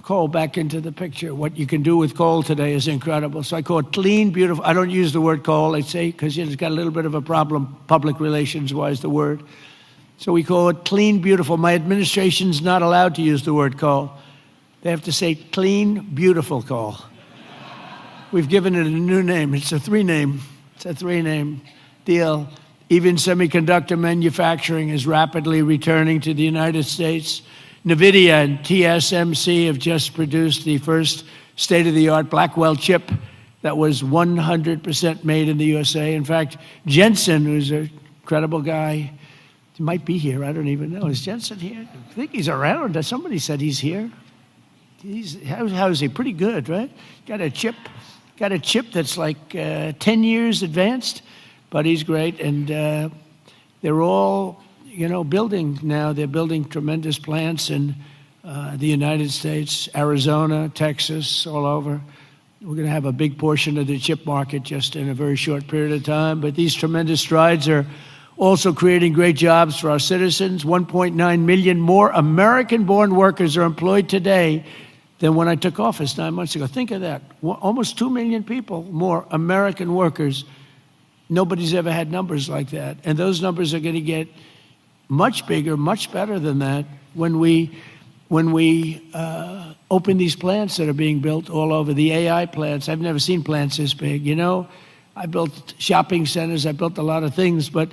coal back into the picture. What you can do with coal today is incredible. So I call it clean, beautiful. I don't use the word coal, I say, because it's got a little bit of a problem, public relations-wise, the word. So we call it clean, beautiful. My administration's not allowed to use the word coal. They have to say clean, beautiful coal. We've given it a new name. It's a three-name deal. Even semiconductor manufacturing is rapidly returning to the United States. NVIDIA and TSMC have just produced the first state-of-the-art Blackwell chip that was 100% made in the USA. In fact, Jensen, who's an incredible guy, he might be here, I don't even know. Is Jensen here? I think he's around. Somebody said he's here. How is he? Pretty good, right? Got a chip that's like 10 years advanced, but he's great. And they're all, building now. They're building tremendous plants in the United States, Arizona, Texas, all over. We're going to have a big portion of the chip market just in a very short period of time. But these tremendous strides are also creating great jobs for our citizens. 1.9 million more American-born workers are employed today than when I took office 9 months ago. Think of that. Almost 2 million people more American workers. Nobody's ever had numbers like that. And those numbers are going to get much bigger, much better than that when we open these plants that are being built all over, the AI plants. I've never seen plants this big. I built shopping centers, I built a lot of things, but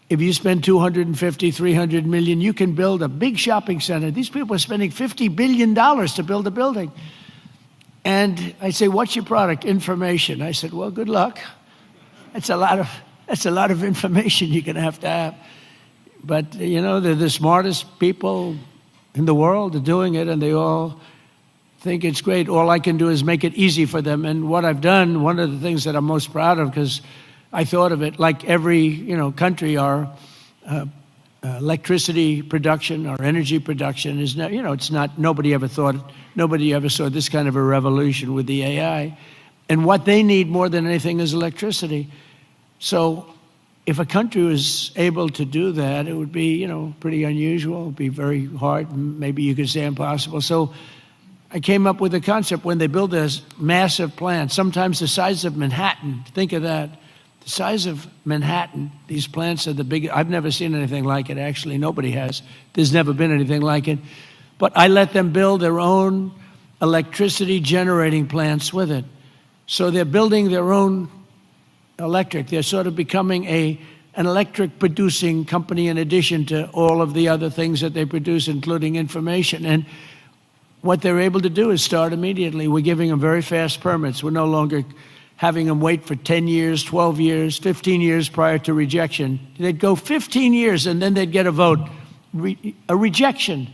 if you spend 250, 300 million, you can build a big shopping center. These people are spending $50 billion to build a building. And I say, what's your product? Information. I said, well, good luck. That's a lot of information you're going to have. But, they're the smartest people in the world are doing it, and they all think it's great. All I can do is make it easy for them. And what I've done, one of the things that I'm most proud of, because I thought of it like every, country, our electricity production, our energy production is not, it's not, nobody ever saw this kind of a revolution with the AI. And what they need more than anything is electricity. So if a country was able to do that, it would be, pretty unusual. It would be very hard, maybe you could say impossible. So I came up with a concept when they build this massive plant, sometimes the size of Manhattan. Think of that. The size of Manhattan, these plants are the biggest. I've never seen anything like it, actually. Nobody has. There's never been anything like it. But I let them build their own electricity generating plants with it. So they're building their own electric. They're sort of becoming an electric producing company in addition to all of the other things that they produce, including information. And what they're able to do is start immediately. We're giving them very fast permits. We're no longer having them wait for 10 years, 12 years, 15 years prior to rejection. They'd go 15 years and then they'd get a vote, a rejection.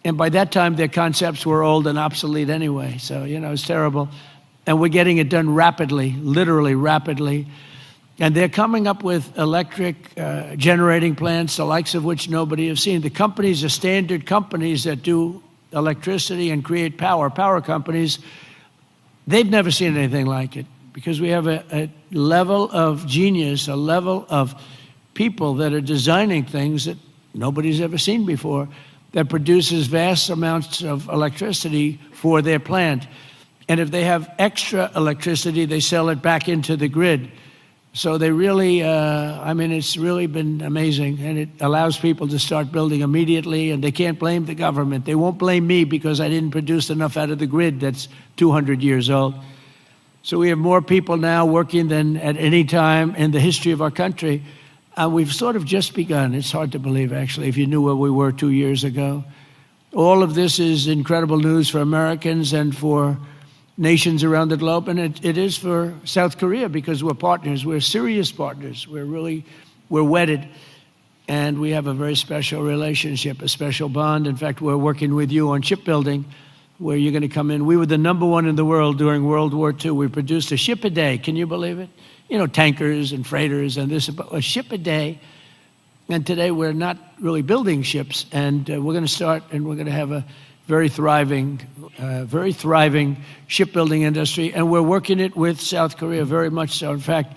And by that time, their concepts were old and obsolete anyway. So, it's terrible. And we're getting it done rapidly, literally rapidly. And they're coming up with electric generating plants, the likes of which nobody has seen. The companies are standard companies that do electricity and create power companies. They've never seen anything like it, because we have a level of genius, a level of people that are designing things that nobody's ever seen before, that produces vast amounts of electricity for their plant. And if they have extra electricity, they sell it back into the grid. So they really, it's really been amazing. And it allows people to start building immediately, and they can't blame the government. They won't blame me because I didn't produce enough out of the grid that's 200 years old. So we have more people now working than at any time in the history of our country. And we've sort of just begun. It's hard to believe, actually, if you knew where we were 2 years ago. All of this is incredible news for Americans and for nations around the globe, and it is for South Korea, because we're partners. We're serious partners. We're wedded, and we have a very special relationship, a special bond. In fact, we're working with you on shipbuilding, where you're going to come in. We were the #1 in the world during World War II. We produced a ship a day. Can you believe it? Tankers and freighters and this, a ship a day. And today we're not really building ships, and we're going to start, and we're going to have a very thriving shipbuilding industry, and we're working it with South Korea very much so. In fact,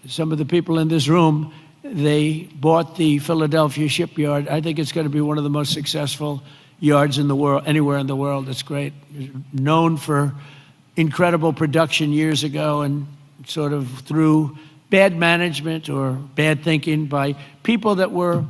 some of the people in this room, they bought the Philadelphia shipyard. I think it's going to be one of the most successful yards in the world, anywhere in the world. It's great. Known for incredible production years ago, and sort of through bad management or bad thinking by people that were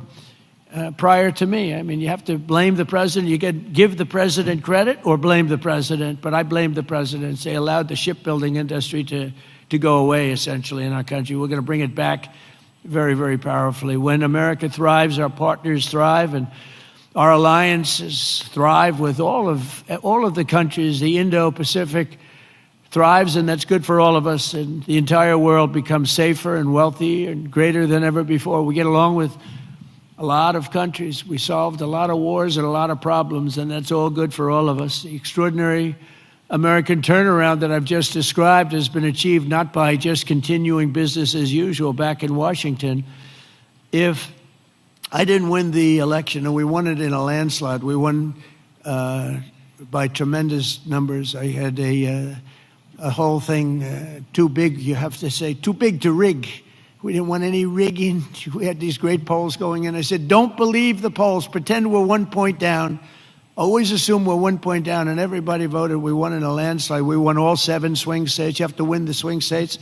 prior to me. I mean, you have to blame the president. You can give the president credit or blame the president, but I blame the president. They allowed the shipbuilding industry to go away, essentially, in our country. We're going to bring it back very, very powerfully. When America thrives, our partners thrive, and our alliances thrive with all of the countries. The Indo-Pacific thrives, and that's good for all of us, and the entire world becomes safer and wealthy and greater than ever before. We get along with a lot of countries. We solved a lot of wars and a lot of problems, and that's all good for all of us. The extraordinary American turnaround that I've just described has been achieved not by just continuing business as usual back in Washington. If I didn't win the election, and we won it in a landslide, we won by tremendous numbers. I had a whole thing too big, you have to say, too big to rig. We didn't want any rigging. We had these great polls going in. I said, don't believe the polls. Pretend we're 1 point down. Always assume we're 1 point down, and everybody voted. We won in a landslide. We won all 7 swing states. You have to win the swing states,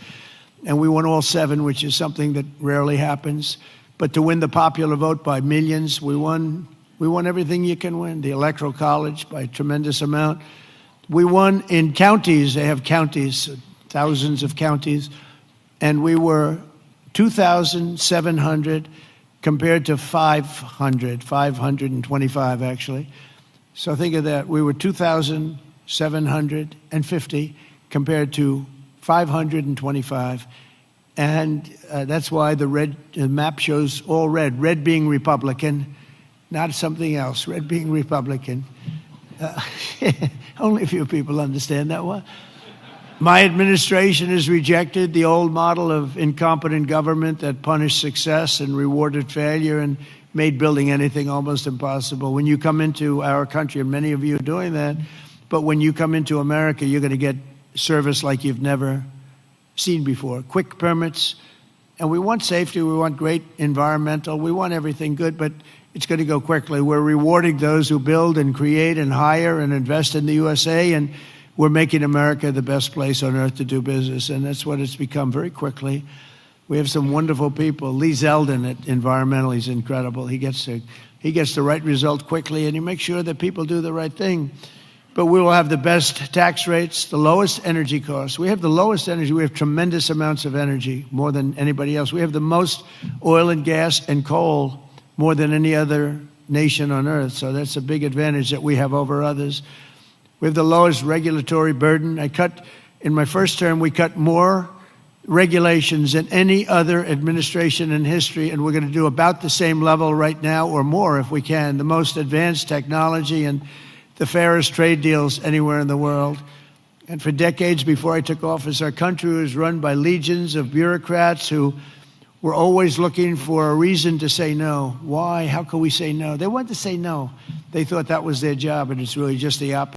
and we won all 7, which is something that rarely happens. But to win the popular vote by millions, we won everything you can win. The Electoral College by a tremendous amount. We won in counties. They have counties, thousands of counties, and we were 2,700 compared to 525 actually. So think of that. We were 2,750 compared to 525. And that's why the map shows all red. Red being Republican, not something else. Red being Republican. Only a few people understand that one. My administration has rejected the old model of incompetent government that punished success and rewarded failure and made building anything almost impossible. When you come into our country, and many of you are doing that, but when you come into America, you're going to get service like you've never seen before. Quick permits, and we want safety, we want great environmental, we want everything good, but it's going to go quickly. We're rewarding those who build and create and hire and invest in the USA, and we're making America the best place on earth to do business, and that's what it's become very quickly. We have some wonderful people. Lee Zeldin at Environmental, he's incredible. He gets the right result quickly, and he makes sure that people do the right thing. But we will have the best tax rates, the lowest energy costs. We have the lowest energy. We have tremendous amounts of energy, more than anybody else. We have the most oil and gas and coal, more than any other nation on earth. So that's a big advantage that we have over others. We have the lowest regulatory burden. In my first term, we cut more regulations than any other administration in history, and we're going to do about the same level right now or more if we can. The most advanced technology and the fairest trade deals anywhere in the world. And for decades before I took office, our country was run by legions of bureaucrats who were always looking for a reason to say no. Why? How can we say no? They wanted to say no. They thought that was their job, and it's really just the opposite.